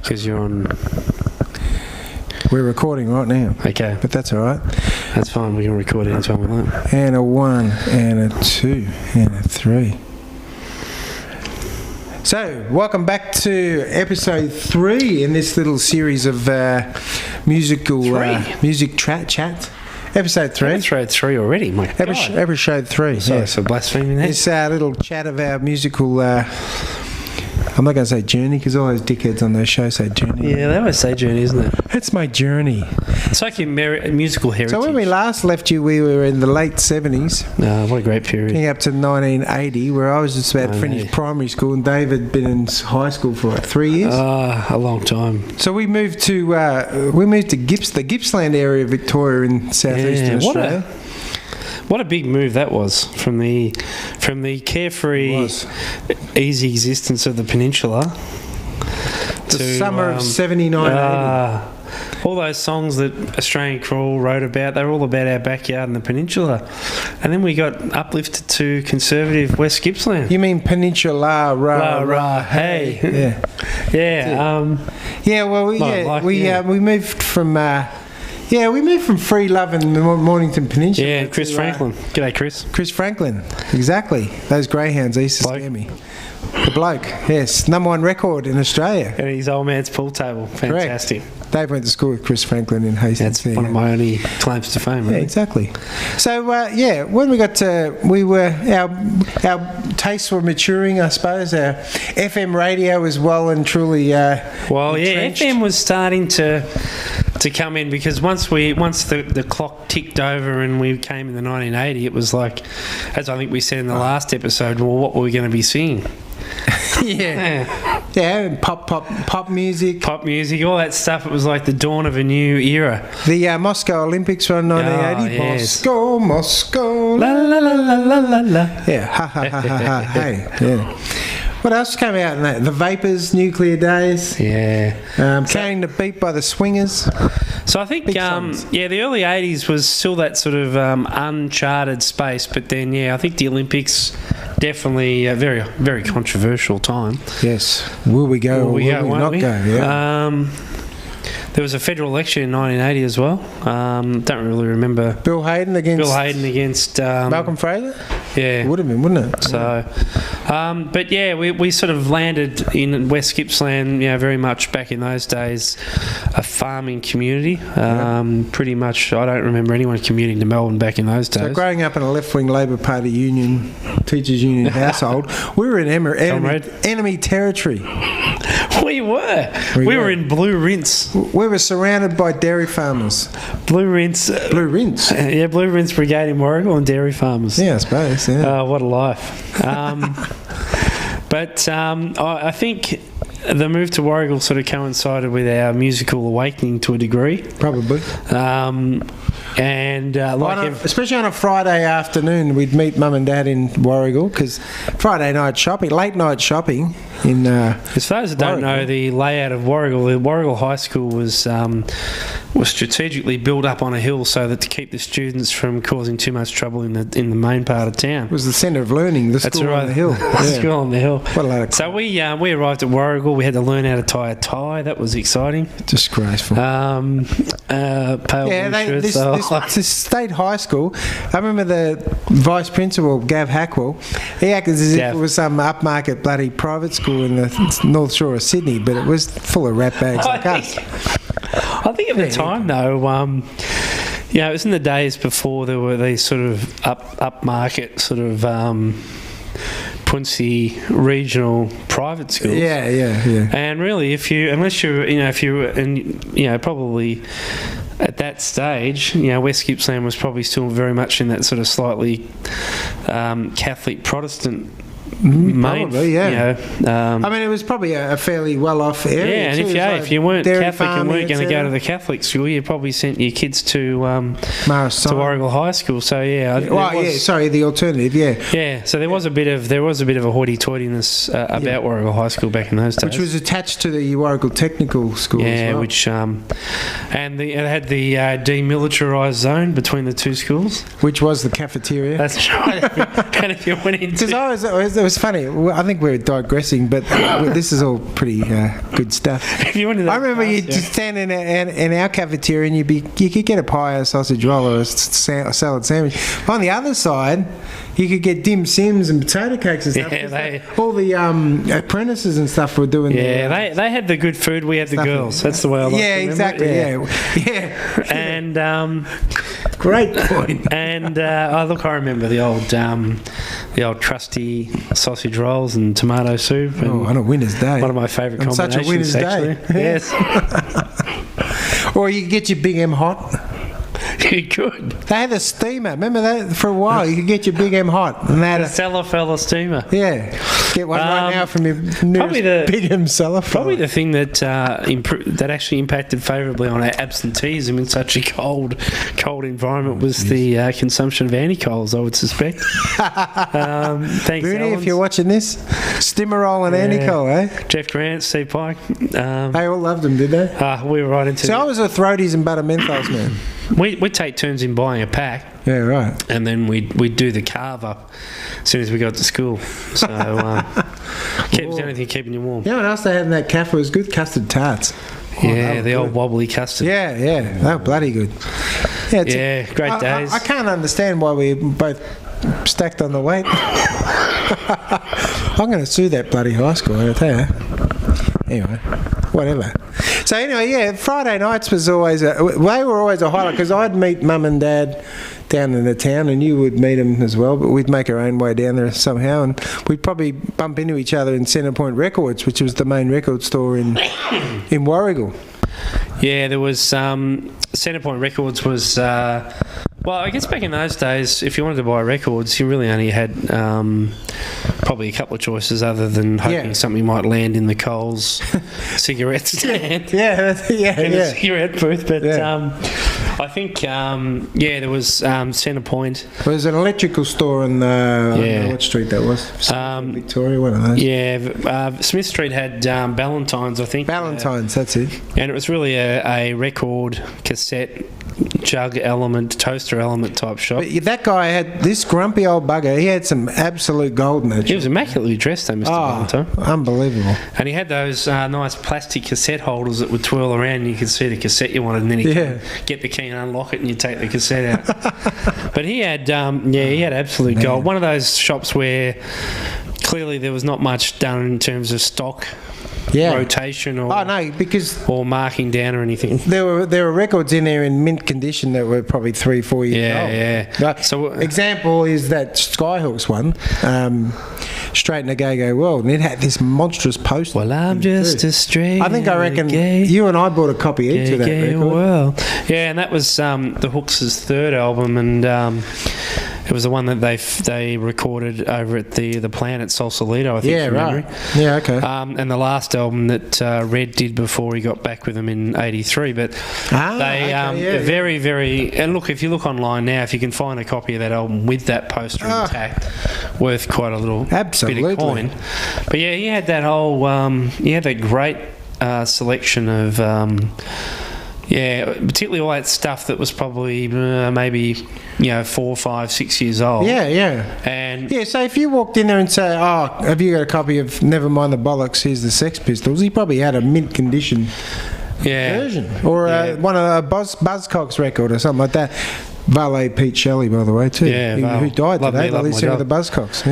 because you're on. We're recording right now. Okay. But that's all right. That's fine. We can record anytime we like. And a 1, and a 2, and a 3. So, welcome back to episode 3 in this little series of musical music chat. Episode 3. Episode 3 already, my God. Episode 3. Sorry yes. for blaspheming that. This little chat of our musical... I'm not going to say journey because all those dickheads on those shows say journey. Yeah, they always say journey, isn't it? It's my journey. It's like your musical heritage. So when we last left you, we were in the late 70s. What a great period. Getting up to 1980, where I was just about to finish primary school, and Dave had been in high school for like 3 years. A long time. So we moved to the Gippsland area of Victoria in southeastern Australia. What a big move that was from the carefree, easy existence of the peninsula. The summer of 79, 80. All those songs that Australian Crawl wrote about, they were all about our backyard in the peninsula. And then we got uplifted to conservative West Gippsland. You mean peninsula, hey. We moved from... we moved from Free Love and Mornington Peninsula. Yeah, Chris Franklin. G'day, Chris. Chris Franklin, exactly. Those greyhounds, they used to scare me. The bloke, yes. #1 record in Australia. And his old man's pool table. Fantastic. Correct. Dave went to school with Chris Franklin in Hastings. That's one of my only claims to fame, really. Yeah, exactly. So, when we got to... Our tastes were maturing, I suppose. Our FM radio was well and truly entrenched. FM was starting to come in because once the clock ticked over and we came in the 1980, it was like, as I think we said in the last episode, well, what were we going to be singing? Yeah, pop music, all that stuff. It was like the dawn of a new era. The Moscow Olympics were in 1980. Yes. Moscow, la la la la la la la. Yeah, ha ha ha ha ha. Hey, yeah. What else came out in that? The Vapors, Nuclear Days. Yeah. Carrying the Beat by the Swingers. So I think, the early 80s was still that sort of uncharted space, but then, I think the Olympics, definitely a very, very controversial time. Yes. Will we go or will we not go? Yeah. There was a federal election in 1980 as well. Don't really remember. Bill Hayden against Malcolm Fraser? Yeah. It would have been, wouldn't it? So, we sort of landed in West Gippsland, very much back in those days, a farming community. Pretty much, I don't remember anyone commuting to Melbourne back in those days. So growing up in a left-wing Labor Party teachers' union household, we were in enemy territory. We were. We were in Blue Rinse. We were surrounded by dairy farmers. Blue Rinse. Blue Rinse. Blue Rinse Brigade in Warragul and dairy farmers. Yeah, I suppose. Yeah. What a life. I think the move to Warragul sort of coincided with our musical awakening to a degree. Probably. Especially on a Friday afternoon, we'd meet Mum and Dad in Warragul because Friday night shopping, late night shopping in. As those that don't know the layout of Warragul, the Warragul High School was strategically built up on a hill so that to keep the students from causing too much trouble in the main part of town. It was the centre of learning. The school on the hill. School on the hill. What a load of So we arrived at Warragul. We had to learn how to tie a tie. That was exciting. Disgraceful. Pale blue shirts. This state high school. I remember the vice principal, Gav Hackwell. He acted as if it was some upmarket bloody private school in the North Shore of Sydney, but it was full of rat bags like us. I think at the time, though, it was in the days before there were these sort of upmarket sort of Punsi regional private schools. Yeah. And really, unless you're probably at that stage, West Gippsland was probably still very much in that sort of slightly Catholic Protestant. Probably, yeah. I mean, it was probably a fairly well-off area. Yeah, and if you weren't Catholic and weren't going to go to the Catholic school, you probably sent your kids to Warragul High School. So the alternative, Yeah, so there was a bit of a hoity-toityness about Warragul High School back in those days, which was attached to the Warragul Technical School. Yeah, as well. which it had the demilitarised zone between the two schools, which was the cafeteria. That's right. And if you went into because there was funny. I think we're digressing, but this is all pretty good stuff. If you wanted that I remember you just stand in our cafeteria and you could get a pie, a sausage roll, or a salad sandwich. On the other side, you could get dim sims and potato cakes and stuff. Yeah, all the apprentices and stuff were doing. Yeah, they had the good food. We had the girls. That's the way I like to remember exactly. it. Yeah. And great point. And I remember the old trusty sausage rolls and tomato soup. And on a winter's day. One of my favourite combinations. Such a winter's actually. Day. Yes. Or you could get your Big M hot. You could. They had a steamer. Remember that? For a while, you could get your Big M hot. And they had a cellar fella steamer. Yeah. Get one right now from your nearest Big M cellar fella. Probably the thing that that actually impacted favourably on our absenteeism in such a cold environment was the consumption of anti-coals, I would suspect. Thanks, Booney, if you're watching this, Stimorol and anti-col, eh? Jeff Grant, Steve Pike. They all loved them, did they? We were right into I was a throaties and butter menthols man. We'd take turns in buying a pack. Yeah, right. And then we'd do the carve up as soon as we got to school. So keeps anything keeping you warm. You know what else they had in that cafe was good? Custard tarts. Yeah, the old wobbly custard. Yeah, they were bloody good. Yeah, great days. I can't understand why we both stacked on the weight. I'm going to sue that bloody high school, I tell you. Anyway, whatever. So anyway, Friday nights was always they were always a highlight because I'd meet Mum and Dad down in the town and you would meet them as well, but we'd make our own way down there somehow and we'd probably bump into each other in Centrepoint Records, which was the main record store in Warrigal. Yeah, there was Centrepoint Records was well, I guess back in those days, if you wanted to buy records, you really only had probably a couple of choices other than hoping something might land in the Coles cigarette stand. In a cigarette booth. But I think, there was Centrepoint. There was an electrical store in I don't know what street that was. Victoria, one of those. Yeah, Smith Street had Ballantyne's, I think. Ballantyne's, that's it. And it was really a record, cassette, jug element, toaster element type shop. But that guy had this grumpy old bugger. He had some absolute gold in that. He was immaculately dressed, though, Mr. Valentine. Unbelievable. And he had those nice plastic cassette holders that would twirl around and you could see the cassette you wanted and then could get the key and unlock it and you take the cassette out. But he had absolute gold. One of those shops where clearly there was not much done in terms of stock rotation or or marking down or anything. There were records in there in mint condition that were probably 3-4 years old. Yeah. So example is that Skyhooks one, Straight in the Gay World, and it had this monstrous poster. Well, I'm just a straight. I reckon you and I bought a copy each of that record. World. Yeah, and that was the Hooks' third album, and it was the one that they recorded over at the plant at Sausalito, I think. Yeah, right. Yeah, okay. And the last album that Red did before he got back with them in '83, but very, very. And look, if you look online now, if you can find a copy of that album with that poster intact, worth quite a little bit of coin. But yeah, he had that whole. He had that great selection of. Particularly all that stuff that was probably maybe 4, 5, 6 years old. And so if you walked in there and say, "Oh, have you got a copy of Never Mind the Bollocks? Here's the Sex Pistols," he probably had a mint condition version, or one of a Buzzcocks record or something like that. Valet Pete Shelley, by the way, too. Who died today? The lead singer of the Buzzcocks.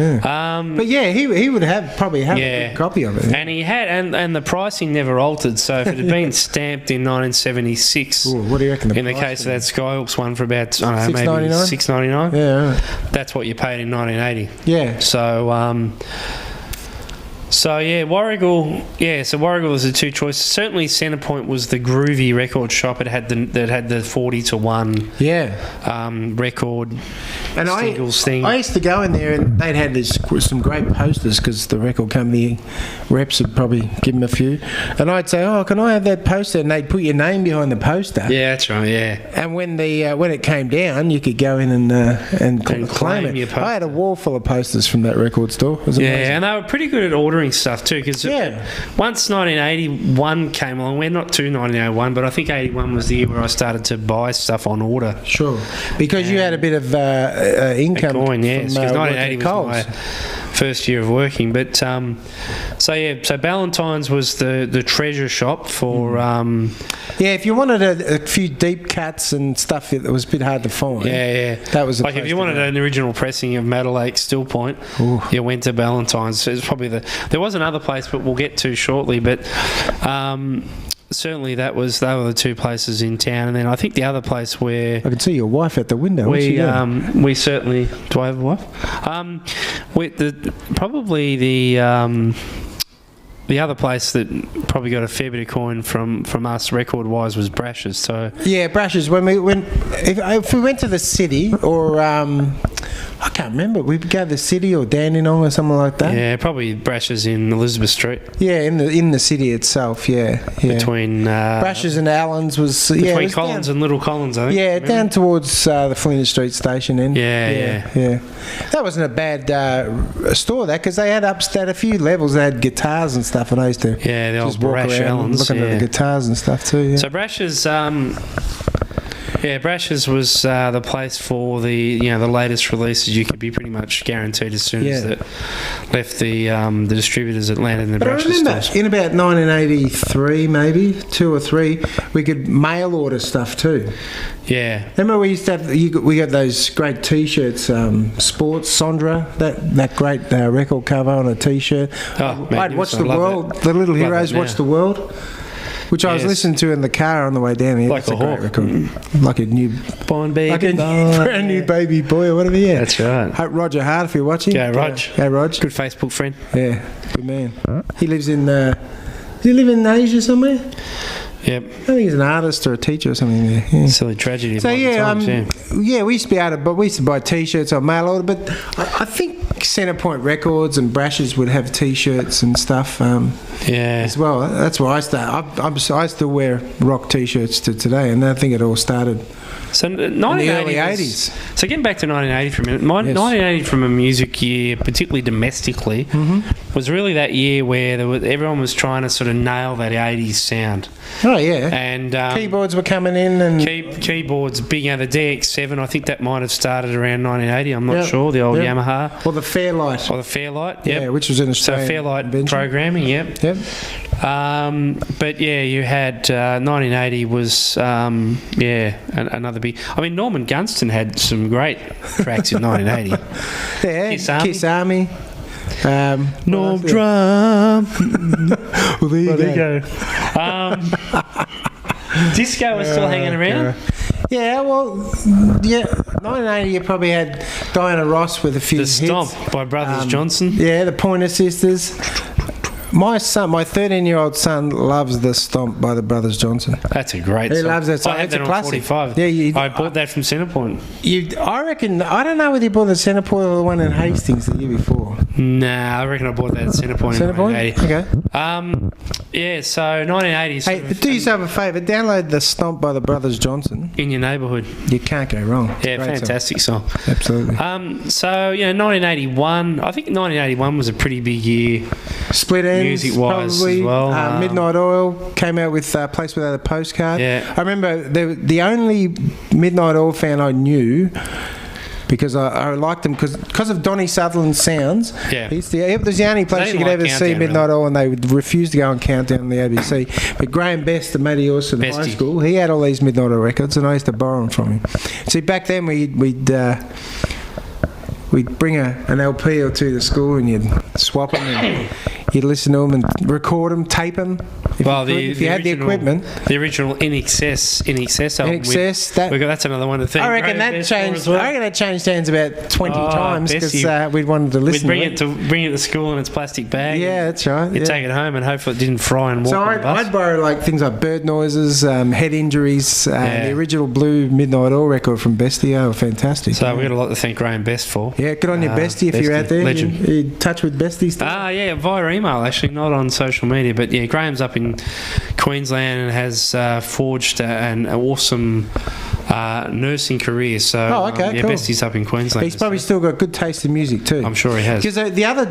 But he would probably have a good copy of it. And he had, and the pricing never altered. So if it had been stamped in 1976, what do you reckon? In the case of that Skyhooks one for about maybe $6.99. Yeah, that's what you paid in 1980. Yeah. So Warrigal. So Warrigal was the two choices. Certainly, Centrepoint was the groovy record shop. It had the 40-to-1 record and singles thing. I used to go in there and they'd had some great posters because the record company reps would probably give them a few. And I'd say, "Oh, can I have that poster?" And they'd put your name behind the poster. Yeah, that's right. Yeah. And when it came down, you could go in and claim it. I had a wall full of posters from that record store. It was amazing. And they were pretty good at ordering stuff too, because once 1981 came along, we're not to 1981, but I think 81 was the year where I started to buy stuff on order. Sure, because you had a bit of income. coin, yes, because from, 1980 was Coles. my first year of working. But so Ballantyne's was the treasure shop for. Yeah, if you wanted a few deep cuts and stuff that was a bit hard to find. Yeah. That was the like if place you to wanted go. an original pressing of Madeleine Still Point, you went to Ballantyne's. It's probably there was another place, but we'll get to shortly. But certainly they were the two places in town, and then I think the other place where I can see your wife at the window. What's she doing? we certainly do. I have a wife? Probably the other place that probably got a fair bit of coin from us record wise was Brash's. So yeah, Brash's. If we went to the city or I can't remember, we'd go to the city or Dandenong or something like that. yeah, probably Brash's in Elizabeth Street. Yeah, in the city itself. Yeah. Between Brash's and Allen's was between Collins and Little Collins, I think. Yeah, down towards the Flinders Street station then. Yeah. That wasn't a bad store, that, because they had a few levels. They had guitars and stuff, and I used to the old just walk Brash around Allens, looking at the guitars and stuff too. Yeah. So Brash's, Brash's was the place for the latest releases. You could be pretty much guaranteed as soon as it left the distributors that landed in the But Brash's I remember stores. in about 1983, maybe 2 or 3, we could mail order stuff too. Yeah. Remember we used to have we got those great T-shirts, Sports Sondra, that great record cover on a T-shirt. Oh, man, I'd watch the world. The Little Heroes Watch the World, which I was listening to in the car on the way down here. Like That's a great hawk. record, like a new brand new baby boy or whatever. Yeah, That's right. Hope Roger Hart, if you're watching. Go, Rog. Go, Rog. Good Facebook friend. Yeah, good man. He lives in. Does he live in Asia somewhere? Yep. I think he's an artist or a teacher or something there. Yeah. Silly tragedy. So we used to be able to, but we used to buy T-shirts on mail order. But I think Centrepoint Records and Brash's would have T-shirts and stuff as well. That's why I still wear rock T-shirts to today, and I think it all started. So in the 1980 early 80s. So getting back to 1980 for a minute, 1980 from a music year, particularly domestically, was really that year where everyone was trying to sort of nail that 80s sound. Oh yeah, and keyboards were coming in, and keyboards, big. The DX7. I think that might have started around 1980. I'm not sure. The old Yamaha or the Fairlight. Yep. Which was an Australian so Fairlight invention. Programming. Yep. But yeah, you had 1980 was another big. I mean, Norman Gunston had some great tracks in 1980. Yeah, Kiss Army. Norm Drum. Well, there you go. Disco was still hanging around. Yeah, 1980 you probably had Diana Ross with a few hits. The Stomp by Brothers Johnson. Yeah, the Pointer Sisters. My 13-year-old son loves the Stomp by the Brothers Johnson. That's a great song. He loves that song. I had It's that a on classic. 45. Yeah, I bought that from Centrepoint. I reckon, I don't know whether you bought the Centrepoint or the one in Hastings the year before. Nah, I reckon I bought that at Centrepoint. Centrepoint? Okay. So 1980s. Hey, do yourself a favour, download the Stomp by the Brothers Johnson. In your neighbourhood. You can't go wrong. Yeah, Great fantastic song. Absolutely. 1981. I think 1981 was a pretty big year. Split Ends, music-wise probably. as well. Midnight Oil came out with Place Without a Postcard. Yeah. I remember the only Midnight Oil fan I knew, because I liked them because of Donny Sutherland's sounds. Yeah. It was the only place you could ever see Midnight Oil, and they would refuse to go on Countdown on the ABC. But Graham Best, the mate he also in high school, he had all these Midnight Oil records, and I used to borrow them from him. See, back then we'd bring an LP or two to school, and you'd swap them, and you'd listen to them and record them, tape them. If you had the equipment. The original In Excess album. That's another one to think. I reckon that changed. I reckon that changed hands about 20 times because we wanted to listen. We'd bring it to school in its plastic bag. Yeah, that's right. You'd take it home and hopefully it didn't fry and walk on the bus. I'd borrow things like Bird Noises, Head Injuries, the original Blue Midnight Oil record from Bestie. Were fantastic. So we've got a lot to thank Graham Best for. Yeah, good on you, Bestie, if you're out there. Legend. You in touch with Bestie still? Yeah, via email, actually, not on social media. But yeah, Graham's up in Queensland and has forged an awesome nursing career. So, cool. Bestie's up in Queensland. He's probably still got good taste in music too. I'm sure he has. Because the other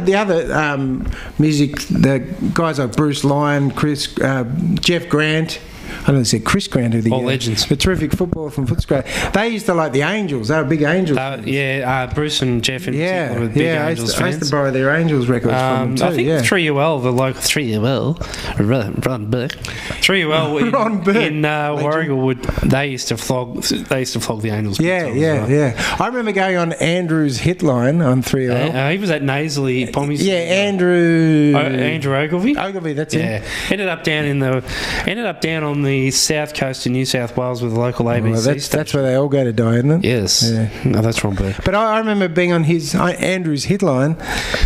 music, the guys like Bruce Lyon, Jeff Grant, I don't know, said Chris Grant, All legends. the terrific footballer from Footscray. They used to like the Angels. They were big Angels fans. Bruce and Jeff in particular were big Angels I used to borrow their Angels records from them too. I think 3UL, the local 3UL, Ron Burke, 3UL in Warragul, they used to flog the Angels. Yeah. I remember going on Andrew's hit line on 3UL. He was at Nasally Pommies. Yeah, Andrew Ogilvy. Ogilvy, that's it. Ended up down on the south coast of New South Wales with the local ABC. That's where they all go to die, isn't it? Yes. Yeah. No, that's wrong, Burke. But I remember being on Andrew's hit line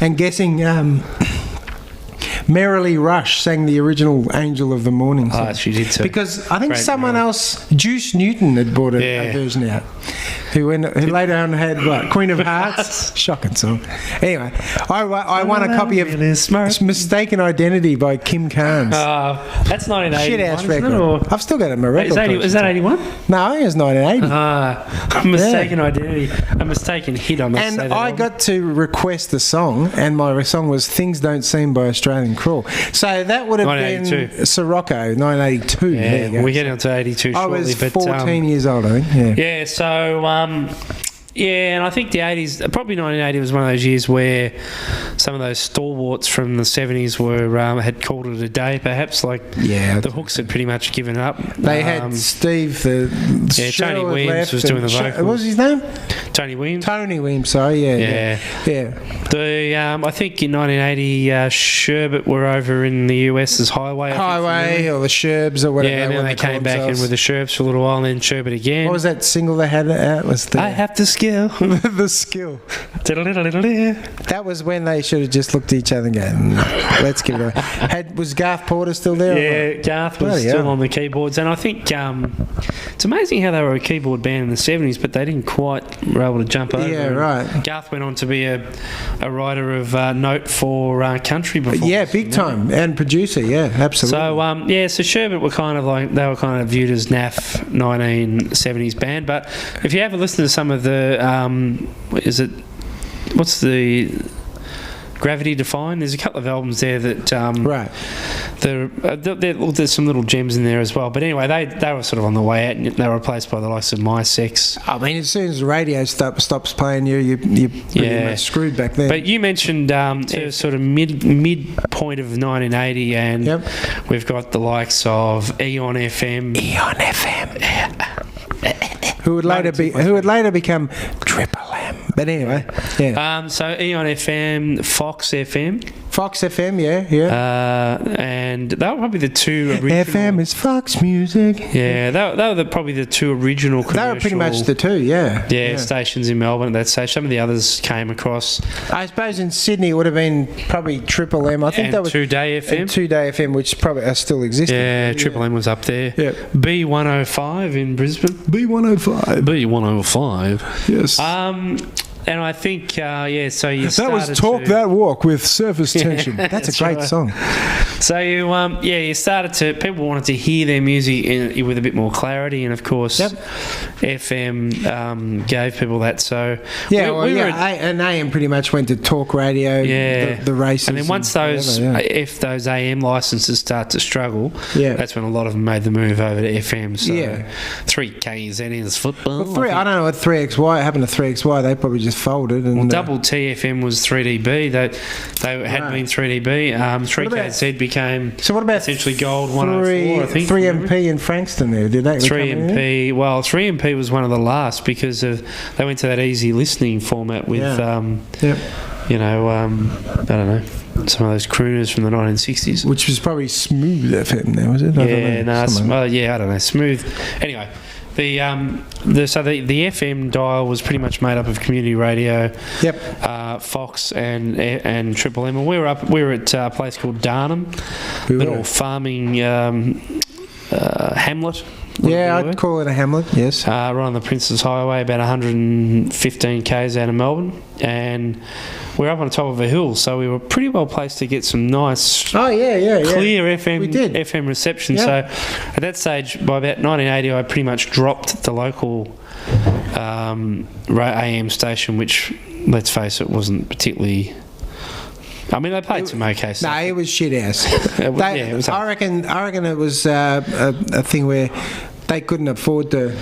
and guessing Merrily Rush sang the original Angel of the Morning song. She did too. Because I think someone else, Juice Newton, had brought a version out. Who later on had what? Queen of Hearts? Shocking song. Anyway, I won a copy of Mistaken Identity by Kim Carnes. That's 1980. Shit-ass record. I've still got it in my record. Is that 81? No, I think it was 1980. Mistaken Identity. A mistaken hit, I must say. And I got to request the song, and my song was Things Don't Seem by Australian Crawl. So that would have been Sirocco, 1982. Yeah, we're getting on to 82 shortly. I was 14 years old, I think. Yeah, so... and I think the 80s, probably 1980 was one of those years where some of those stalwarts from the 70s had called it a day, perhaps. The Hooks had pretty much given up. They had Steve, Tony Williams was doing the vocals. What was his name? Tony Williams. Sorry, yeah. I think in 1980, Sherbet were over in the US as Highway. Or the Sherbs or whatever. Yeah, and then they came back in with the Sherbs for a little while, and then Sherbet again. What was that single they had out? I have the skill. The skill. That was when they should have just looked at each other and go, let's give it a... Was Garth Porter still there? Yeah, Garth was still on the keyboards, and I think it's amazing how they were a keyboard band in the 70s, but they didn't quite were able to jump over. Yeah, right. Garth went on to be a writer of note for country before. Yeah, big time, and producer. Yeah, absolutely. So Sherbet were kind of viewed as naff 1970s band, but if you ever listen to some of the what's the Gravity Defined? There's a couple of albums there that right. There's some little gems in there as well. But anyway, they were sort of on the way out, and they were replaced by the likes of My Sex. I mean, as soon as the radio stops playing, you're pretty much screwed back then. But you mentioned sort of midpoint of 1980, and we've got the likes of Eon FM. Who would later become Triple M. But anyway, so Eon FM, Fox FM. Fox FM, yeah. And they were probably the two original... FM is Fox Music. Yeah, they were probably the two original commercial... They were pretty much the two, yeah. Stations in Melbourne at that stage. Some of the others came across. I suppose in Sydney it would have been probably Triple M. I think and that was... 2Day FM. And 2Day FM, which probably still exists. Yeah, Triple M was up there. Yeah. B105 in Brisbane. B105. Yes. And I think, so you started That was Talk That Walk with Surface Tension. That's a great song. So you started to... People wanted to hear their music with a bit more clarity, and of course, FM gave people that. So and AM pretty much went to talk radio, the races. And then once those AM licenses start to struggle, that's when a lot of them made the move over to FM. So 3KZN is football. Well, I don't know what 3XY happened to 3XY. They probably just folded. And, Double TFM was 3DB. They had been 3DB. 3KZ became essentially Gold 104, I think. 3MP in Frankston there, did they? 3MP, well, 3MP was one of the last because they went to that easy listening format with, I don't know, some of those crooners from the 1960s. Which was probably Smooth FM now, was it? I don't know. Smooth. Anyway. The FM dial was pretty much made up of community radio, Fox and Triple M, and we were at a place called Darnham, little farming hamlet. I'd call it a hamlet. Yes, right on the Princes Highway, about 115 k's out of Melbourne, and we're up on the top of a hill, so we were pretty well placed to get some nice, clear FM reception. So at that stage, by about 1980, I pretty much dropped the local AM station, which, let's face it, wasn't particularly I mean, they played some okay stuff. No, it was shit house. It was I reckon it was a thing where they couldn't afford to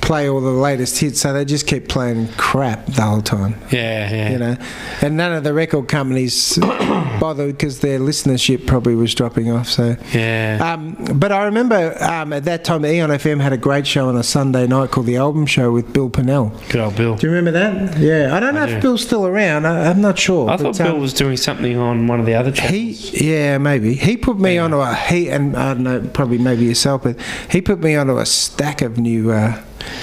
play all the latest hits, so they just kept playing crap the whole time. Yeah. You know, and none of the record companies bothered because their listenership probably was dropping off. So Yeah. but I remember at that time, Eon FM had a great show on a Sunday night called The Album Show with Bill Pennell. Good old Bill. Do you remember that? Yeah, I don't know if Bill's still around. I'm not sure. I thought Bill was doing something on one of the other channels. Maybe he put me onto and I don't know, probably maybe yourself, but he put me onto a stack of new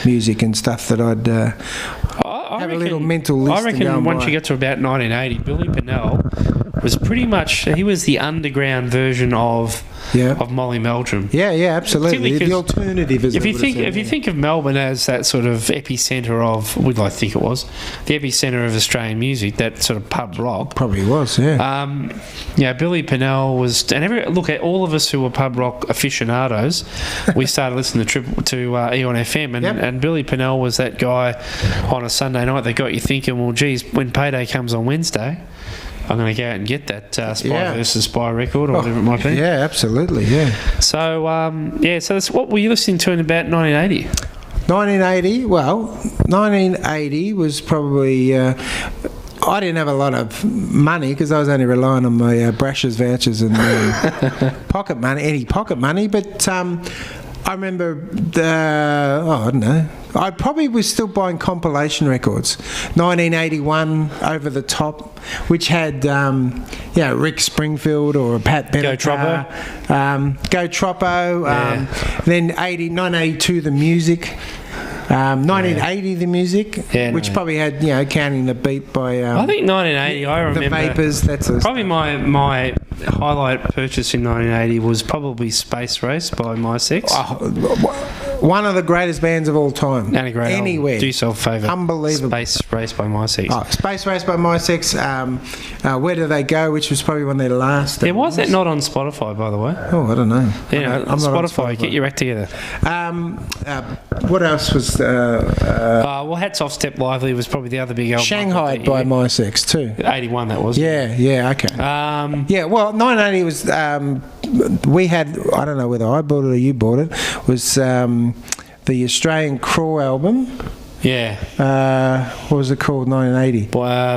music and stuff that I'd have a little mental list. I reckon once you get to about 1980, Billy Pennell was pretty much, he was the underground version of Molly Meldrum. Yeah, absolutely. The alternative, as if you think of Melbourne as that sort of epicentre of, I think it was the epicentre of Australian music, that sort of pub rock. Probably was, yeah. Billy Pennell was, and look at all of us who were pub rock aficionados. We started listening to Eon FM, and Billy Pennell was that guy on a Sunday night that got you thinking, well, geez, when payday comes on Wednesday, I'm going to go out and get that Spy versus Spy record or whatever it might be. Yeah, absolutely, yeah. So, so that's, what were you listening to in about 1980? 1980 was probably... I didn't have a lot of money because I was only relying on my Brash's vouchers and pocket money, but... I remember I don't know. I probably was still buying compilation records. 1981, Over the Top, which had Rick Springfield or Pat Benatar. Go Troppo. Then 1982, The Music. 1980, The Music, which probably had, Counting the Beat by... I think 1980, I remember... The Vapors, that's probably my highlight purchase in 1980 was probably Space Race by My Sex. One of the greatest bands of all time. And a great Anywhere. Do yourself a favour. Unbelievable. Space Race by My Sex. Space Race by My Sex. Where Do They Go, which was probably one of their last... Yeah, why is that not on Spotify, by the way? Oh, I don't know. I'm Spotify, get your act together. What else was... well, Hats Off, Step Lively was probably the other big album. Shanghai by My Sex too. 81 that was. Yeah, okay. Well, 1980 was... we had... I don't know whether I bought it or you bought it. Was the Australian Crawl album. Yeah. What was it called? 1980.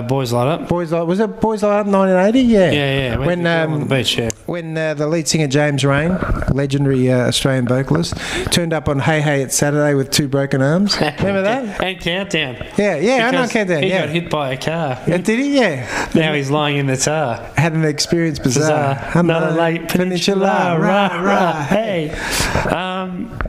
Boys Light Up. Was it Boys Light Up 1980? Yeah. Yeah. When on the beach, when the lead singer James Rain, legendary Australian vocalist, turned up on Hey Hey It's Saturday with two broken arms. Remember that? And Countdown. Yeah, I know Countdown. He got hit by a car. Did he? Yeah. Now he's lying in the tar. Had an experience bizarre. Another late peninsula. Rah, hey.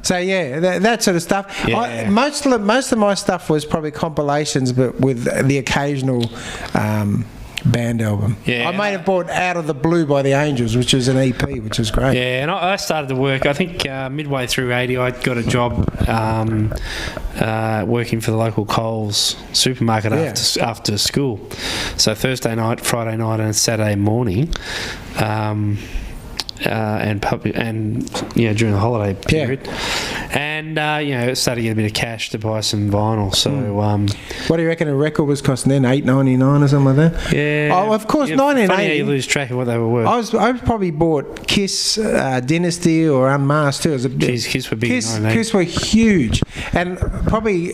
So that sort of stuff. Yeah. Most of my stuff was probably compilations, but with the occasional band album. Yeah, I may have bought Out of the Blue by the Angels, which is an EP, which was great. Yeah, and I started to work, I think midway through 80, I got a job working for the local Coles supermarket after school. So Thursday night, Friday night and Saturday morning, and during the holiday period, and started to get a bit of cash to buy some vinyl. So, what do you reckon a record was costing then? $8.99 or something like that? Yeah. Oh, of course, 1980. Funny how you lose track of what they were worth. I probably bought Kiss, Dynasty, or Unmasked too. Kiss were big. Kiss were huge, and probably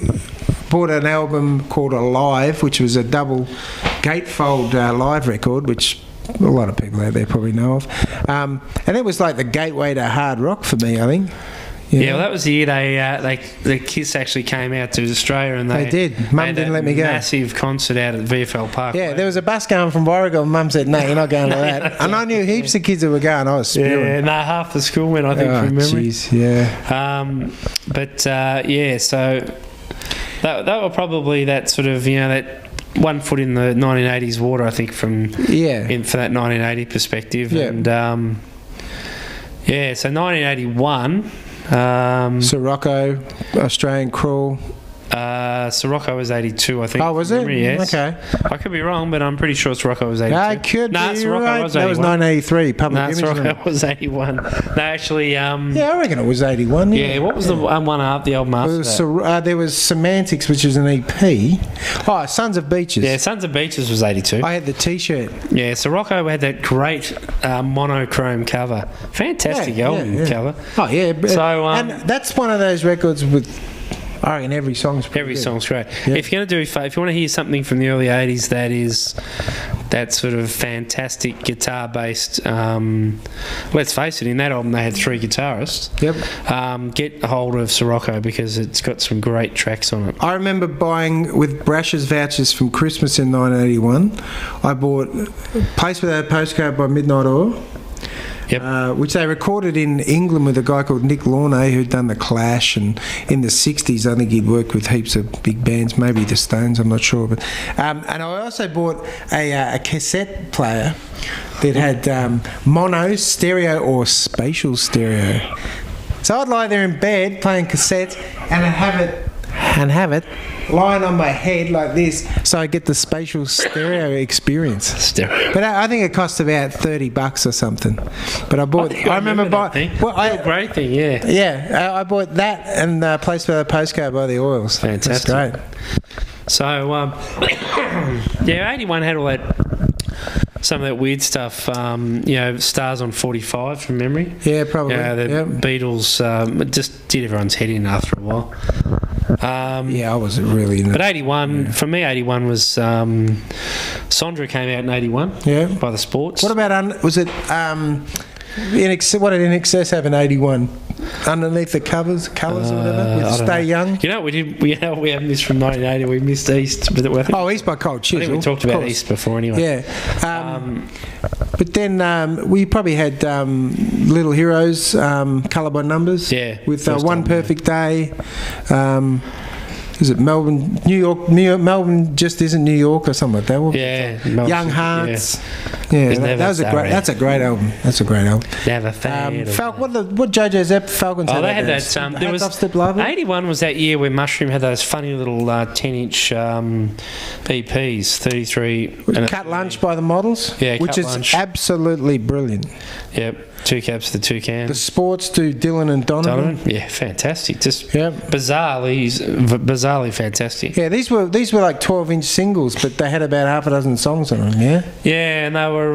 bought an album called Alive, which was a double gatefold live record, which a lot of people out there probably know of, and it was like the gateway to hard rock for me, I think. Yeah, well, that was the year the Kiss actually came out to Australia, and they did. Mum didn't let me go. Massive concert out at VFL Park. Yeah, there was a bus going from Warragul, and Mum said, "No, you're not going to that." And I knew heaps of kids that were going. I was spewing. Yeah, no, half the school went, I think, from memory. Jeez, yeah. So that were probably that sort of that one foot in the 1980s water, I think, for that 1980 perspective. Yeah. And so 1981. Sirocco, Australian Crawl. Sirocco was 82, I think. Oh, was it? Yes. Okay. I could be wrong, but I'm pretty sure Sirocco was 82. I could be Sirocco right. was 81. That was 1983. Public No, Image. Sirocco was 81. No, actually... Yeah, I reckon it was 81. Yeah, what was the one up, the album after that? There was Semantics, which is an EP. Oh, Sons of Beaches. Yeah, Sons of Beaches was 82. I had the T-shirt. Yeah, Sirocco had that great monochrome cover. Fantastic album cover. Oh, yeah. So, and that's one of those records with... I reckon every song's pretty every good. song's great. Yeah. If you're going to if you want to hear something from the early 80s that is that sort of fantastic guitar-based, let's face it, in that album they had 3 guitarists. Yep. Get a hold of Sirocco because it's got some great tracks on it. I remember buying with Brash's vouchers from Christmas in 1981. I bought Place Without a Postcard by Midnight Oil. Yep. Which they recorded in England with a guy called Nick Launay who'd done The Clash, and in the 60s I think he'd worked with heaps of big bands, maybe the Stones, I'm not sure. But and I also bought a cassette player that had mono, stereo or spatial stereo. So I'd lie there in bed playing cassettes and have it lying on my head like this, so I get the spatial stereo experience. Stereo. But I think it cost about $30 or something. But I bought. I remember buying. Well, a great thing, yeah. Yeah, I bought that and Place Without a Postcard by the Oils. Fantastic. That's great. So, yeah, 81 had all that. Some of that weird stuff, Stars on 45 from memory. Yeah, probably. Yeah, the Beatles just did everyone's head in after a while. I wasn't really in that. But 81, for me, 81 was Sondra came out in 81 by the Sports. What about, was it, what did INXS have in 81? Underneath the colours or whatever, with Stay Young. You know, we haven't missed from 1980. We missed East, but East by Cold Chisel. I think we talked about East before anyway. Yeah, but then we probably had Little Heroes, Colour by Numbers. Yeah, with One Perfect Day. Is it Melbourne, New York? Melbourne just isn't New York or something like that. Yeah, Young Hearts. Yeah, that's a great album. That's a great album. Never fade. What JoJo's Falcons had? They had that. There was 81 was that year where Mushroom had those funny little 10-inch EPs, 33. Cut Lunch by the Models. Yeah, which is Lunch. Absolutely brilliant. Yep. 2 Cabs to 2 Cans. The Sports do Dylan and Donovan. Yeah, fantastic. Just bizarrely fantastic. Yeah, these were like 12-inch singles, but they had about half a dozen songs on them. Yeah. Yeah, and they were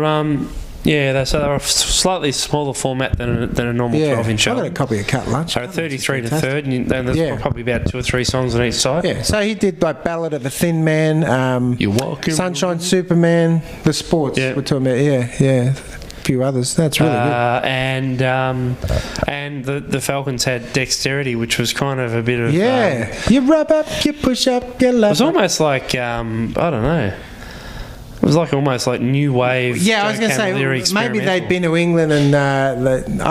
they were a slightly smaller format than a normal 12-inch album. I got a copy of Cut Lunch. So 33 to 3rd, and there's probably about 2 or 3 songs on each side. Yeah, so he did like Ballad of a Thin Man, You're Walking Sunshine Superman, The Sports. We're talking about a few others. That's really good. And the Falcons had Dexterity, which was kind of a bit of you rub up, you push up, you love. It was almost like I don't know. It was like almost like new wave. Yeah, I was going to say maybe they'd been to England and I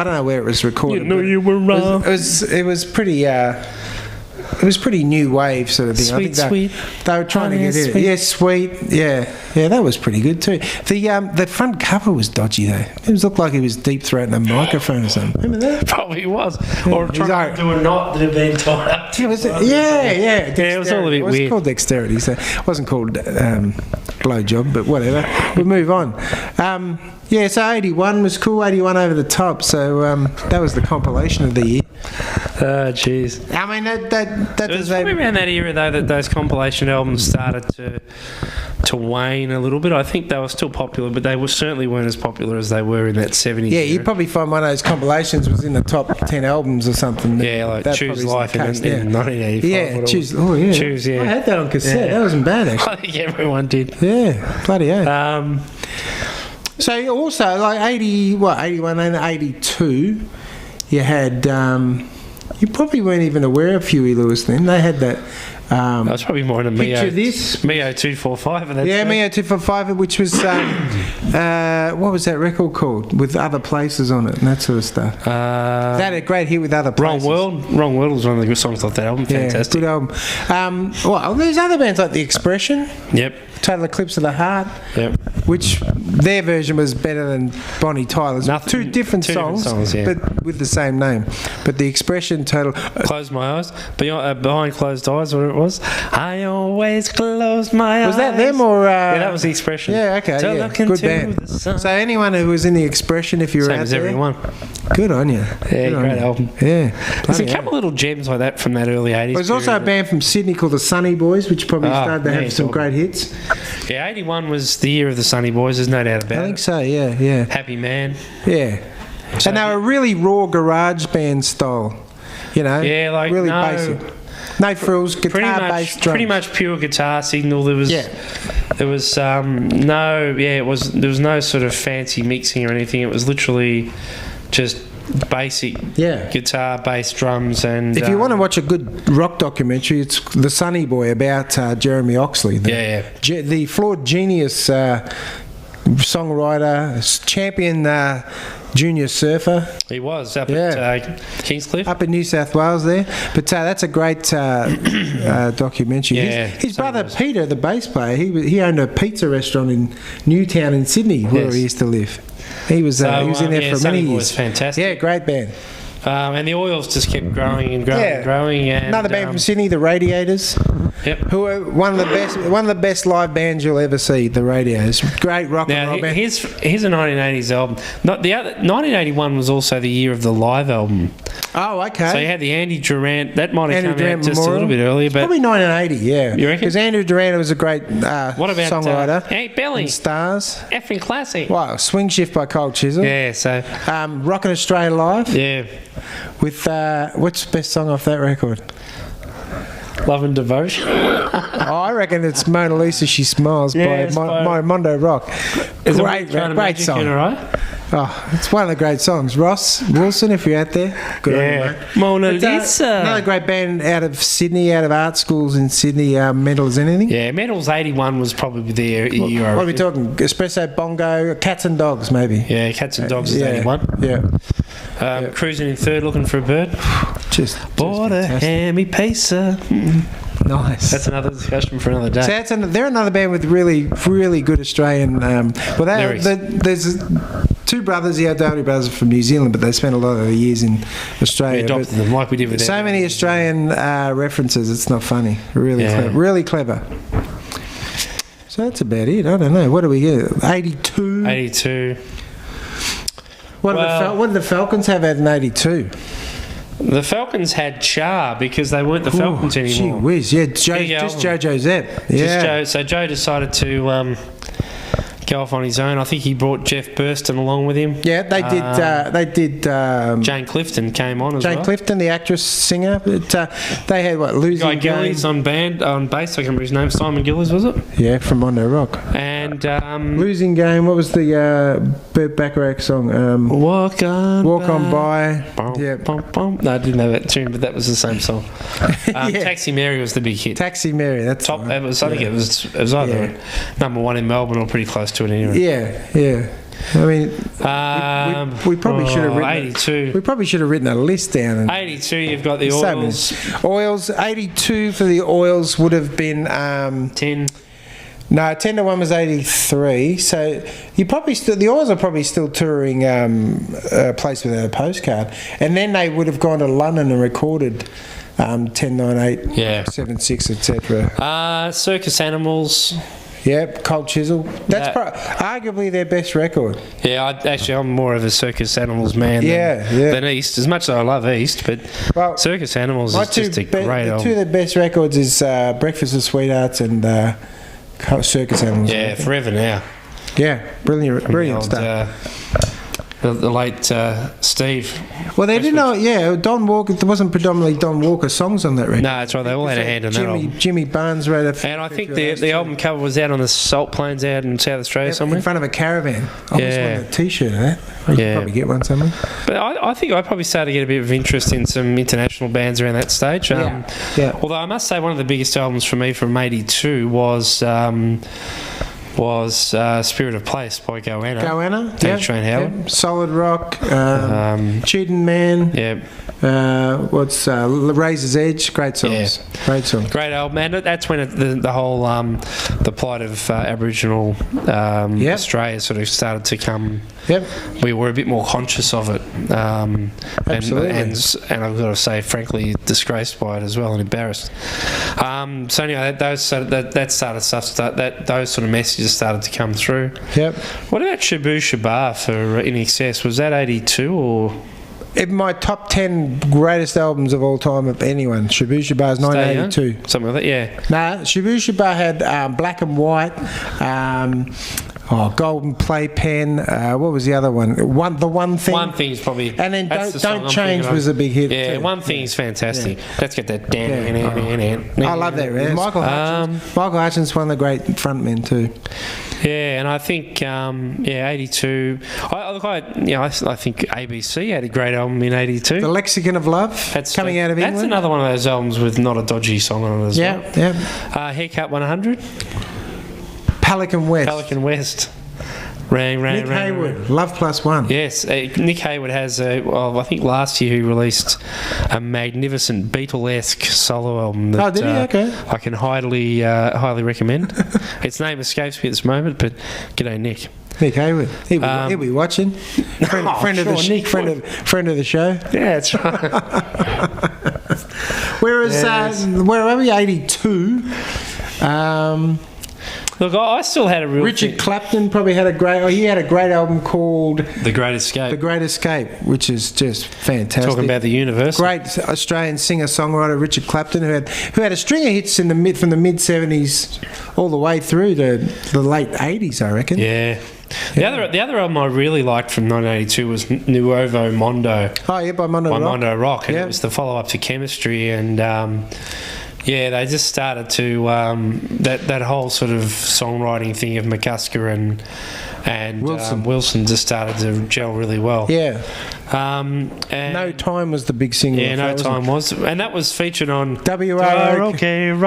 don't know where it was recorded. You know you were wrong. It was pretty. It was pretty new wave sort of thing. Sweet. They were trying to get it. Yeah, sweet. Yeah, that was pretty good too. The front cover was dodgy though. It looked like he was deep throating a microphone or something. Remember that? Probably was. Or trying to do a knot that had been tied up to it. It was all a bit weird. It was called Dexterity, so it wasn't called Blowjob, but whatever. We'll move on. So 81 was cool, 81 over the top, so that was the compilation of the year. Oh, jeez. I mean, that was probably around that era, though, that those compilation albums started to wane a little bit. I think they were still popular, but they certainly weren't as popular as they were in that 70s Yeah, you'd probably find one of those compilations was in the top 10 albums or something. Yeah, like Choose Life in 1985. Yeah, Choose, I had that on cassette. That wasn't bad, actually. I think everyone did. Yeah, bloody hell. So also, like 81 and 82, you had... you probably weren't even aware of Huey Lewis then. They had that... I was probably more in a Mio 245. Mio 245, which was... what was that record called? With Other Places on it and that sort of stuff. That had a great hit with Other Places. Wrong World was one of the good songs off that album. Fantastic. Good album. There's other bands like The Expression. Yep. Total Eclipse of the Heart. Yep. Which their version was better than Bonnie Tyler's. Two different songs, but with the same name. But The Expression, Total... Close My Eyes. Behind Closed Eyes, what it was. was. I always close my eyes. Was that them or? Yeah, that was The Expression. Yeah, okay, To yeah. look Good into band. the sun. So anyone who was in The Expression, if you were Same out as there, everyone. good on you. Yeah, Good on great you. album. Yeah. There's a Bloody couple hell. little gems like that from that early 80s. There's also a period. band from Sydney called the Sunny Boys, which probably started to yeah, have some talking. great hits. Yeah, 81 was the year of the Sunny Boys, there's no doubt I about think it. so, yeah. Happy Man. Yeah. So And they were really raw garage band style, you know? Yeah, like, really no- basic. No frills, guitar, bass, drums. pretty much pure guitar signal. There was Yeah. there was there was no sort of fancy mixing or anything. It was literally just basic Yeah. guitar, bass, drums, and If you want to watch a good rock documentary, it's The Sunny Boy about Jeremy Oxley. The flawed genius songwriter, champion junior surfer he was up Yeah. at Kingscliff. up in New South Wales there. But that's a great documentary. Yeah, his Sunny brother Boys. Peter, the bass player, he owned a pizza restaurant in Newtown in Sydney, where Yes. he used to live. He was he was in there for Sunny many Boys, years. fantastic. Yeah, great band. And the Oils just kept growing and growing and growing. And, Another band from Sydney, the Radiators, Yep. who are one of the best live bands you'll ever see. The Radiators, great rock and roll Now, band. here's a 1980s album. Not the other. 1981 was also the year of the live album. Oh, okay. So you had the Andy Durant. That might have Andrew come Durant out just Memorial. a little bit earlier, but Probably 1980, yeah. You reckon? Because Andrew Durant was a great what about songwriter. Hank Belly? And Stars. Effing classic. Wow, Swing Shift by Cold Chisel. Yeah. So Rockin' Australia Live yeah, with what's the best song off that record? Love and Devotion. I reckon it's Mona Lisa She Smiles Yeah, by it's by- Mondo Rock. Is Great, great song. right? Oh, it's one of the great songs. Ross Wilson, if you're out there, good on you, mate. Mona But, Lisa. another great band out of Sydney, out of art schools in Sydney. Mental as anything. Yeah, Metal's 81 was probably the year. What are we talking? Espresso Bongo, Cats and Dogs, maybe. Yeah, Cats and Dogs is Yeah, 81. Yeah, Cruising in third, looking for a bird. just Bought a fantastic. hammy pacer. Nice. That's another discussion for another day. So they're another band with really, really good Australian. Lyrics. There's two brothers, the O'Doherty brothers, are from New Zealand, but they spent a lot of the years in We Australia. adopted them like we did with So everyone. many Australian references, it's not funny. Really, Yeah. clever, really clever. So that's about it. I don't know. What do we get? 82. 82. What did the Falcons have at in 82? The Falcons had Char because they weren't the Falcons Gee anymore. whiz. Yeah, Big just album. Jojo Zepp. Just Yeah. Joe, so Joe decided to go off on his own. I think he brought Jeff Burston along with him. Yeah, they did. Jane Clifton came on as Jane well. Clifton, the actress, singer. But, they had what? Losing Guy Game. Gillies on bass. I can't remember his name. Simon Gillies, was it? Yeah, from Mondo Rock. And Losing Game. What was the Burt Bacharach song? Walk on By. Bum, Yeah. bum, bum. No, I didn't know that tune, but that was the same song. Yeah. Taxi Mary was the big hit. Taxi Mary. That's Top. the one. It was. I think it was either number one in Melbourne or pretty close to it anyway. Yeah. I mean, we probably should have written. 82. We probably should have written a list down. And 82. You've got the so many. Oils. Oils. 82 for the Oils would have been. 10. No, 10 to 1 was 83. So you probably still, the Oils are probably still touring Place Without a Postcard. And then they would have gone to London and recorded 10, 9, 8, Yeah. 7, 6, etc. Circus Animals. Yep, Cold Chisel. That's arguably their best record. Yeah, I'm more of a Circus Animals man than East. As much as I love East, but Circus Animals is just a great album. Two of the best records is Breakfast of Sweethearts and Circus Animals. Yeah, forever now. Yeah, brilliant Old, stuff. the late Steve. Well, they didn't know. Yeah, Don Walker. There wasn't predominantly Don Walker songs on that record. No, that's right. They all had a hand on that album. Jimmy Barnes wrote a. And I think the album cover was out on the Salt Plains out in South Australia somewhere. in front of a caravan. I just Yeah. want a T-shirt of that. I could probably get one somewhere. But I think I probably started to get a bit of interest in some international bands around that stage. Yeah. Although I must say one of the biggest albums for me from '82 was was Spirit of Place by Goanna. Goanna, Train Howard. Solid Rock, Cheating Man. Yeah. Razor's Edge? Great songs. Yeah. Great song. Great album, man. That's when the whole the plight of Aboriginal Australia sort of started to come. Yep. We were a bit more conscious of it. Absolutely. And I've got to say, frankly, disgraced by it as well and embarrassed. So anyway, those sort of messages started to come through. Yep. What about Shabu Shabar for In Excess? Was that 82 or? In my top 10 greatest albums of all time of anyone, Shabu Shabar's 1982. Something like that, yeah. Nah, Shabu Shabar had Black and White, Golden Playpen. What was the other one? The One Thing. One Thing's probably. And then Don't Change was a big hit. Yeah, too. One Thing's fantastic. Yeah. Let's get that. I love that. Man. Michael Hutchins, one of the great frontmen too. Yeah, and I think 82. I think ABC had a great album in 82. The Lexicon of Love. That's coming out of England. That's another one of those albums with not a dodgy song on it as well. Yeah. Haircut 100. Pelican West. Rang. Nick Hayward, Love Plus One. Yes, Nick Hayward has I think last year he released a magnificent Beatle-esque solo album that did he? Okay. I can highly recommend. Its name escapes me at this moment, but g'day Nick. Nick Hayward. He'll be watching. Friend of the show. Yeah, that's right. Whereas, where are we? 82. Look, I still had a real. Richard Clapton probably had a great. He had a great album called The Great Escape. The Great Escape, which is just fantastic. Talking about the universe. Great Australian singer-songwriter Richard Clapton, who had a string of hits from the mid '70s all the way through to the late '80s, I reckon. Yeah. The other album I really liked from 1982 was Nuovo Mondo. Oh yeah, by Mondo Rock. Mondo Rock, and it was the follow-up to Chemistry, and they just started to that whole sort of songwriting thing of McCusker and Wilson just started to gel really well. Yeah. And No Time was the big single. Yeah, No Time was, and that was featured on WROK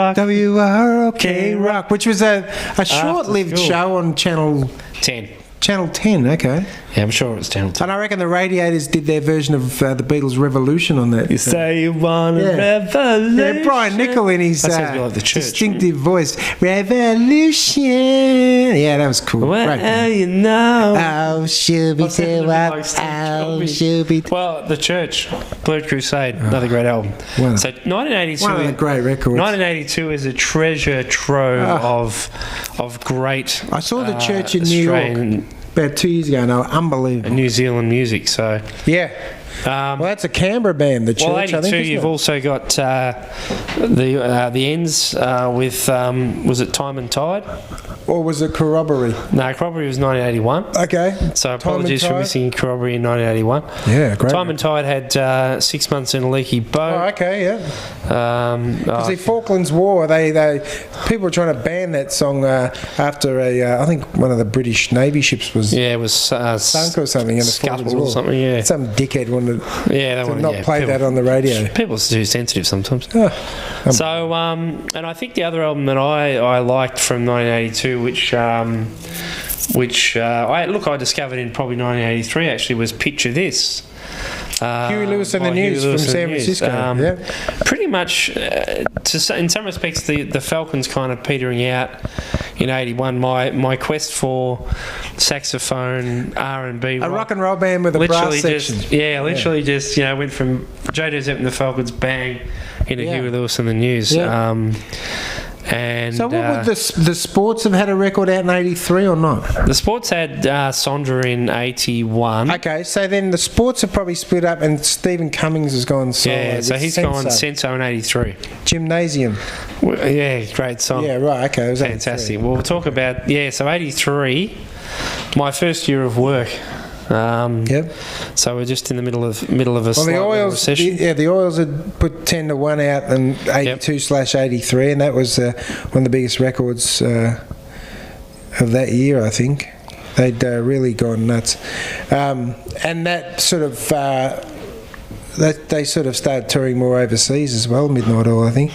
Rock, which was a short-lived show on Channel 10. Channel 10, okay. Yeah, I'm sure it was Channel 10. And I reckon the Radiators did their version of the Beatles' Revolution on that. You say you want a revolution. Yeah, Brian Nicol in his like the distinctive voice. Revolution. Yeah, that was cool. Well, you know. Oh, shooby shooby. Well, The Church, Blue Crusade, another great album. So 1982. One of the great records. 1982 is a treasure trove of great. I saw The Church in New York about 2 years ago, and they were unbelievable. New Zealand music, so. Yeah. Well, that's a Canberra band, The Church. Well, 82, I think, you've also got the Ends with, was it Time and Tide? Or was it Corroboree? No, Corroboree was 1981. Okay. So apologies for missing Corroboree in 1981. Yeah, great. Time and Tide had 6 months in a leaky boat. Oh, okay, yeah. Because the Falklands War, they people were trying to ban that song after I think one of the British Navy ships was sunk or something in the Falklands War. Or something, yeah. Some dickhead wanted to not play that on the radio. People are too sensitive sometimes. So, and I think the other album that I liked from 1982, which I discovered in probably 1983 actually, was Picture This. Huey Lewis and the News from San Francisco. Pretty much, in some respects, the Falcons kind of petering out in 81. My quest for saxophone, R&B, a rock and roll band with a brass section. Just went from JoJo Zepp and the Falcons, bang, into Huey Lewis and the News. And so what would the Sports have had a record out in 83 or not? The Sports had Sondra in 81. Okay, so then the Sports have probably split up and Stephen Cummings has gone solo. Yeah, so he's gone Senso in 83. Gymnasium. Yeah, great song. Yeah, right, okay. It was fantastic. 83. Well, we'll talk about, so 83, my first year of work. So we're just in the middle of a recession. The Oils had put 10-1 out in 82/83, and that was one of the biggest records of that year, I think. They'd really gone nuts, and that sort of they sort of started touring more overseas as well. Midnight Oil, I think.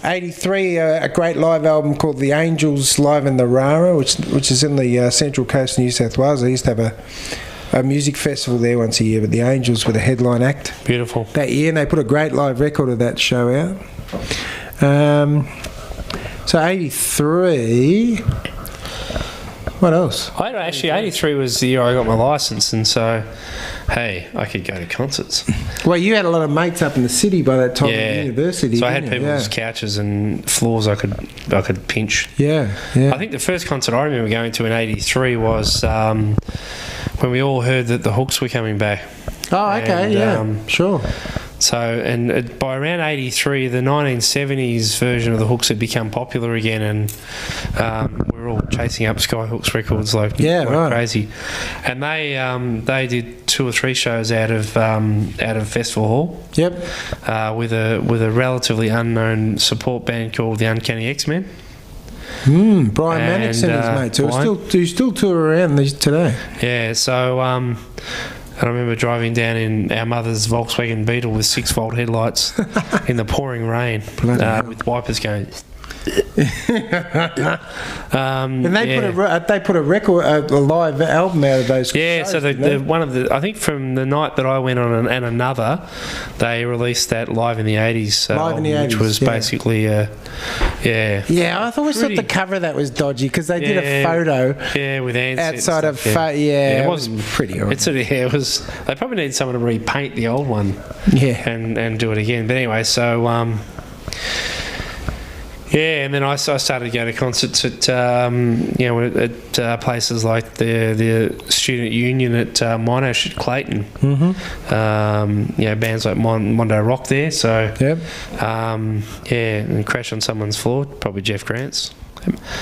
'83, a great live album called The Angels Live in the Rara, which is in the Central Coast of New South Wales. I used to have a music festival there once a year, but the Angels were the headline act. Beautiful. That year, and they put a great live record of that show out. So '83. What else? Actually, '83 was the year I got my licence, and so, hey, I could go to concerts. Well, you had a lot of mates up in the city by that time at university. So I had people's couches and floors I could pinch. Yeah. I think the first concert I remember going to in '83 was when we all heard that the Hooks were coming back. Oh, okay, sure. So, and by around '83, the 1970s version of the Hooks had become popular again, and we were all chasing up Skyhooks records like crazy. And they did 2 or 3 shows out of Festival Hall. Yep. With a relatively unknown support band called the Uncanny X-Men. Brian Mannix and his mates. Do still tour around these today? Yeah. So. And I remember driving down in our mother's Volkswagen Beetle with 6-volt headlights in the pouring rain with wipers going. And they put a record, a live album out of those. Yeah, shows, so I think from the night that I went on and another, they released that live in the '80s. Live in the '80s, which was basically, Yeah, I always thought the cover of that was dodgy because they did a photo. Yeah, with outside of it wasn't pretty. It was. They probably need someone to repaint the old one. Yeah, and do it again. But anyway, so. Yeah, and then I started to go to concerts at places like the Student Union at Monash at Clayton. Mm-hmm. Bands like Mondo Rock there. So and Crash on Someone's Floor, probably Jeff Grant's.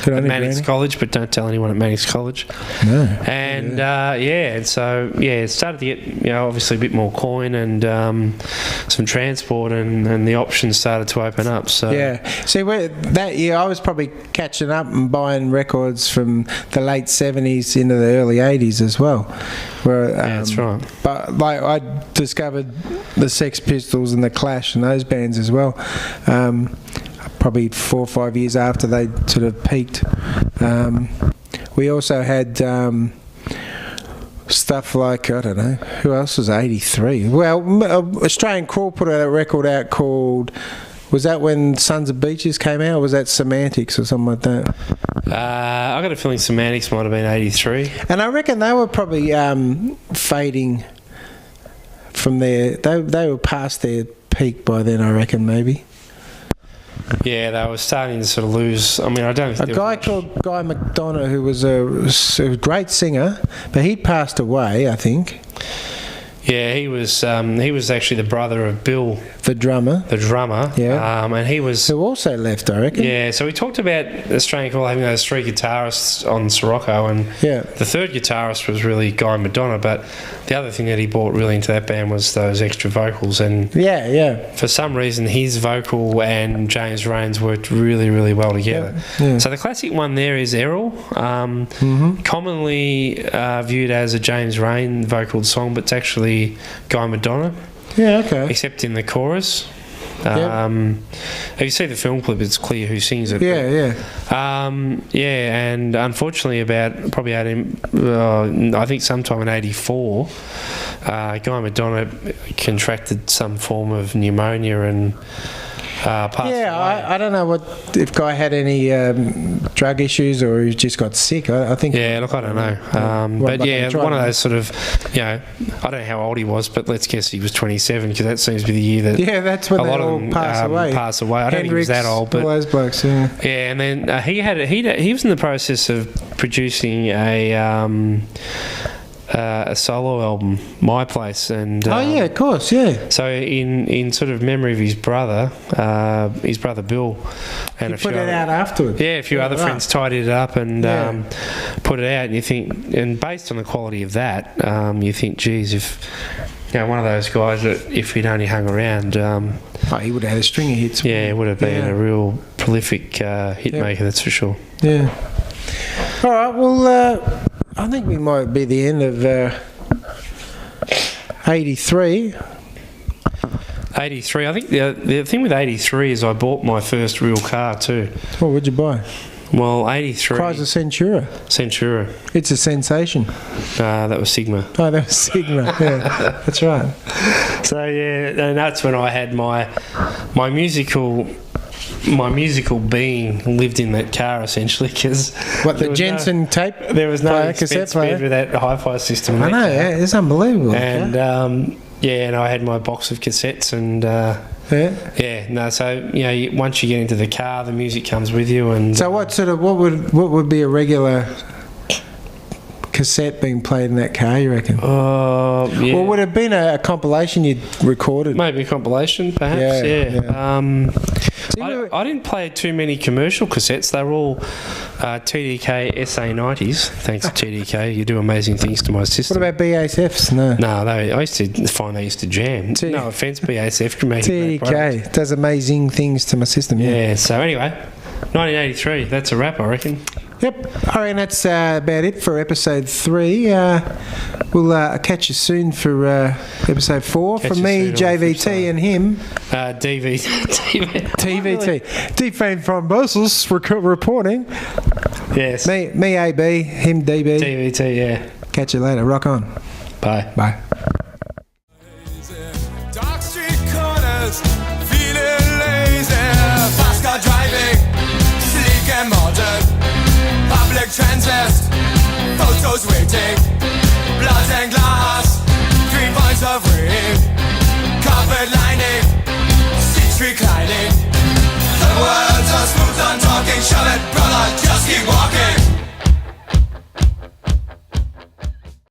At Mannix College, but don't tell anyone at Mannix College. No. And and so it started to get obviously a bit more coin and some transport, and the options started to open up. So see, that year I was probably catching up and buying records from the late '70s into the early '80s as well. Where, that's right. But like I discovered the Sex Pistols and the Clash and those bands as well. Probably 4 or 5 years after they sort of peaked. We also had stuff like, I don't know, who else was '83? Well, Australian Crawl put a record out called, was that when Sons of Beaches came out, or was that Semantics or something like that? I got a feeling Semantics might have been '83. And I reckon they were probably fading from there. They were past their peak by then, I reckon, maybe. Yeah, they were starting to sort of lose. I mean, I don't think a guy called Guy McDonough, who was a great singer, but he passed away, I think. Yeah, he was actually the brother of Bill, the drummer. Yeah, and he was who also left, I reckon. Yeah, so we talked about Australian Call having those 3 guitarists on Sirocco, and the third guitarist was really Guy McDonough. But the other thing that he brought really into that band was those extra vocals, and for some reason his vocal and James Rain's worked really, really well together. Yeah. So the classic one there is Errol, commonly viewed as a James Rain vocal song, but it's actually Guy McDonough. Yeah, okay. Except in the chorus. If you see the film clip, it's clear who sings it. And unfortunately, probably I think sometime in '84, Guy McDonough contracted some form of pneumonia and passed away. I don't know if Guy had any drug issues or he just got sick. I think. Yeah, look, I don't know. But one of those sort of, I don't know how old he was, but let's guess he was 27 because that seems to be the year that that's when a lot all of them pass away. I don't think he was that old, but all those blokes. Yeah, and then he was in the process of producing a solo album, My Place, and of course, So in sort of memory of his brother Bill, and he put it out afterwards. Yeah, a few other friends tidied it up and put it out, and you think, and based on the quality of that, you think, geez, if one of those guys that if he'd only hung around, he would have had a string of hits. Yeah, it would have been a real prolific hit maker, that's for sure. Yeah. All right. Well. I think we might be the end of '83. 83. I think the thing with 83 is I bought my first real car too. What would you buy? Well, 83. Chrysler Centura. Centura. It's a sensation. That was Sigma. Oh, that was Sigma. Yeah, that's right. So yeah, and that's when I had my musical being lived in that car essentially, because what, the Jensen tape? There was no cassette player with that hi-fi system. I know, yeah, it's unbelievable. And and I had my box of cassettes and. So once you get into the car, the music comes with you. And so, what would be a regular cassette being played in that car, you reckon? Well, would it have been a compilation you'd recorded? Maybe a compilation, perhaps. I didn't play too many commercial cassettes. They were all TDK SA90s. Thanks, TDK. You do amazing things to my system. What about BASFs? No, I used to find they used to jam. No offence, BASF. TDK does amazing things to my system. Yeah, so anyway, 1983, that's a wrap, I reckon. Yep, I reckon that's about it for episode 3. We'll catch you soon for episode 4. From me, JVT, and him, TVT. Defame from Brussels reporting. Yes. Me, AB, him, DB. DVT, yeah. Catch you later. Rock on. Bye. Bye. Dark street corners, feeling lazy. Fast car driving, sleek and modern. Public transit, photos waiting, blood and glass.